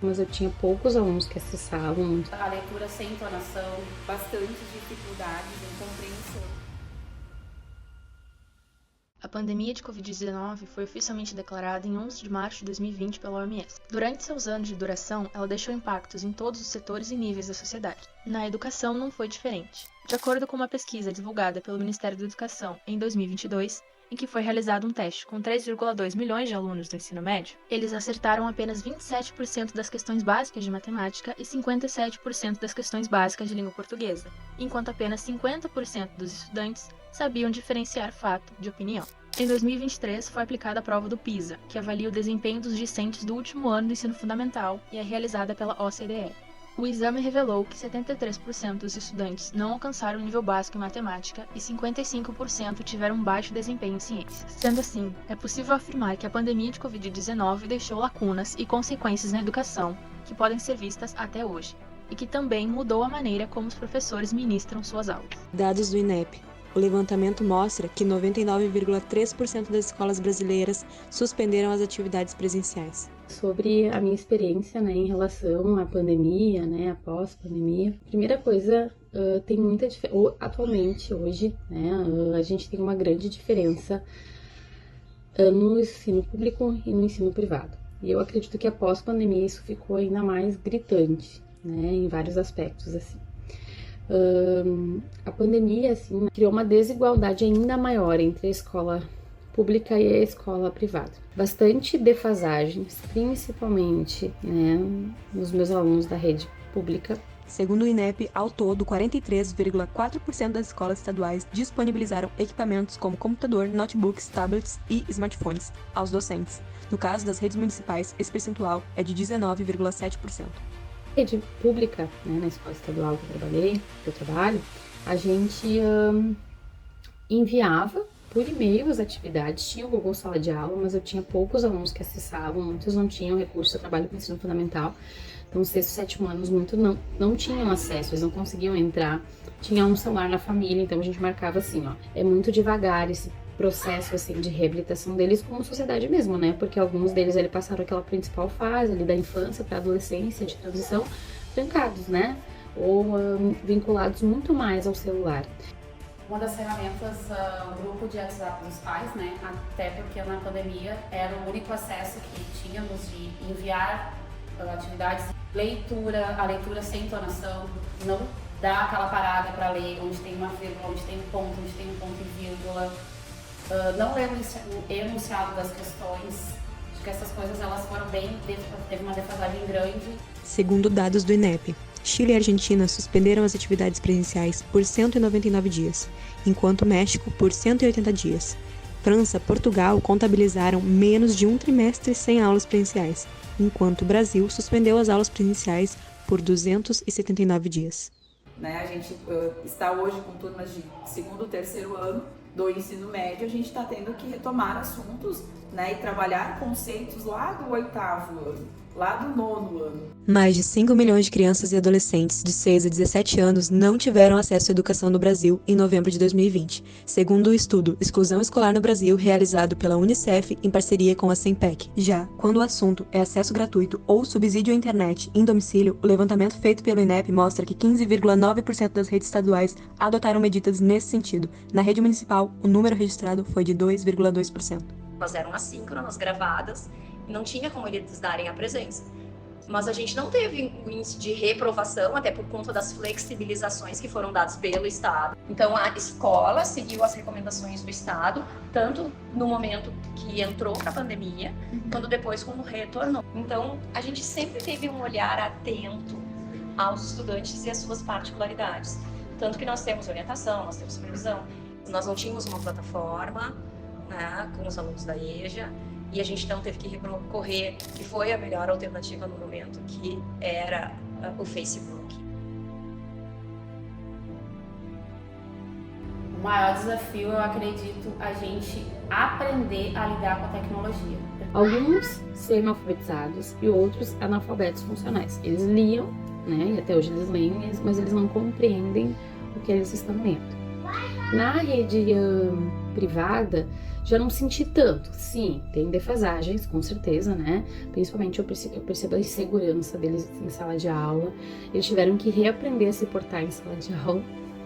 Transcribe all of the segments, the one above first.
Mas eu tinha poucos alunos que acessavam. A leitura sem entonação, bastante dificuldades em compreensão. A pandemia de Covid-19 foi oficialmente declarada em 11 de março de 2020 pela OMS. Durante seus anos de duração, ela deixou impactos em todos os setores e níveis da sociedade. Na educação não foi diferente. De acordo com uma pesquisa divulgada pelo Ministério da Educação em 2022, em que foi realizado um teste com 3,2 milhões de alunos do ensino médio, eles acertaram apenas 27% das questões básicas de matemática e 57% das questões básicas de língua portuguesa, enquanto apenas 50% dos estudantes sabiam diferenciar fato de opinião. Em 2023, foi aplicada a prova do PISA, que avalia o desempenho dos discentes do último ano do ensino fundamental e é realizada pela OCDE. O exame revelou que 73% dos estudantes não alcançaram o nível básico em matemática e 55% tiveram baixo desempenho em ciências. Sendo assim, é possível afirmar que a pandemia de Covid-19 deixou lacunas e consequências na educação que podem ser vistas até hoje, e que também mudou a maneira como os professores ministram suas aulas. Dados do INEP. O levantamento mostra que 99,3% das escolas brasileiras suspenderam as atividades presenciais. Sobre a minha experiência, né, em relação à pandemia, né, após a pandemia, primeira coisa, tem muita diferença. Atualmente, hoje, né, a gente tem uma grande diferença no ensino público e no ensino privado. E eu acredito que após a pandemia isso ficou ainda mais gritante, né, em vários aspectos, assim. A pandemia, assim, criou uma desigualdade ainda maior entre a escola pública e a escola privada. Bastante defasagens, principalmente, né, nos meus alunos da rede pública. Segundo o INEP, ao todo, 43,4% das escolas estaduais disponibilizaram equipamentos como computador, notebooks, tablets e smartphones aos docentes. No caso das redes municipais, esse percentual é de 19,7%. Rede pública, né, na escola estadual que eu trabalho, a gente enviava por e-mail as atividades, tinha o Google Sala de Aula, mas eu tinha poucos alunos que acessavam, muitos não tinham recurso, eu trabalho com ensino fundamental, então os sexto e sétimo anos muitos não tinham acesso, eles não conseguiam entrar, tinha um celular na família, então a gente marcava assim, ó, é muito devagar esse processo assim de reabilitação deles como sociedade mesmo, né? Porque alguns deles ali passaram aquela principal fase ali da infância para a adolescência, de transição, trancados, né? Ou vinculados muito mais ao celular. Uma das ferramentas, o grupo de WhatsApp dos pais, né? Até porque na pandemia era o único acesso que tínhamos de enviar atividades, a leitura sem entonação, não dá aquela parada para ler, onde tem uma vírgula, onde tem um ponto e vírgula. Não ler o enunciado das questões, acho que essas coisas elas foram teve uma defasagem grande. Segundo dados do INEP, Chile e Argentina suspenderam as atividades presenciais por 199 dias, enquanto México por 180 dias. França e Portugal contabilizaram menos de um trimestre sem aulas presenciais, enquanto o Brasil suspendeu as aulas presenciais por 279 dias. Né, a gente está hoje com turmas de segundo e terceiro ano do ensino médio, a gente está tendo que retomar assuntos, né, e trabalhar conceitos lá do oitavo ano, lá do nono ano. Mais de 5 milhões de crianças e adolescentes de 6 a 17 anos não tiveram acesso à educação no Brasil em novembro de 2020, segundo o estudo Exclusão Escolar no Brasil, realizado pela Unicef em parceria com a SEMPEC. Já quando o assunto é acesso gratuito ou subsídio à internet em domicílio, o levantamento feito pelo INEP mostra que 15,9% das redes estaduais adotaram medidas nesse sentido. Na rede municipal, o número registrado foi de 2,2%. Elas eram assíncronas, gravadas, e não tinha como eles darem a presença. Mas a gente não teve um índice de reprovação, até por conta das flexibilizações que foram dadas pelo Estado. Então, a escola seguiu as recomendações do Estado, tanto no momento que entrou para a pandemia, quanto depois quando retornou. Então, a gente sempre teve um olhar atento aos estudantes e às suas particularidades. Tanto que nós temos orientação, nós temos supervisão. Nós não tínhamos uma plataforma, né, com os alunos da EJA, e a gente então teve que recorrer, que foi a melhor alternativa no momento, que era o Facebook. O maior desafio, eu acredito, a gente aprender a lidar com a tecnologia. Alguns semi-alfabetizados e outros analfabetos funcionais. Eles liam, né, e até hoje eles leem, mas eles não compreendem o que eles estão lendo. Na rede privada, já não senti tanto. Sim, tem defasagens, com certeza, né? Principalmente eu percebo a insegurança deles em sala de aula. Eles tiveram que reaprender a se portar em sala de aula,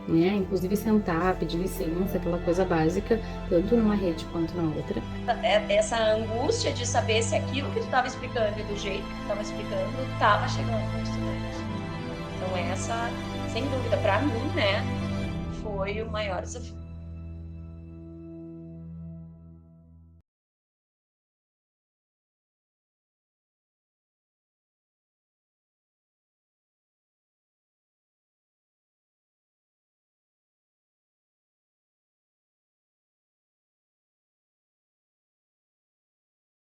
né? Inclusive sentar, pedir licença, aquela coisa básica, tanto numa rede quanto na outra. Essa angústia de saber se aquilo que tu estava explicando e do jeito que tu estava explicando estava chegando no estudante. Então essa, sem dúvida, para mim, né, foi o maior desafio.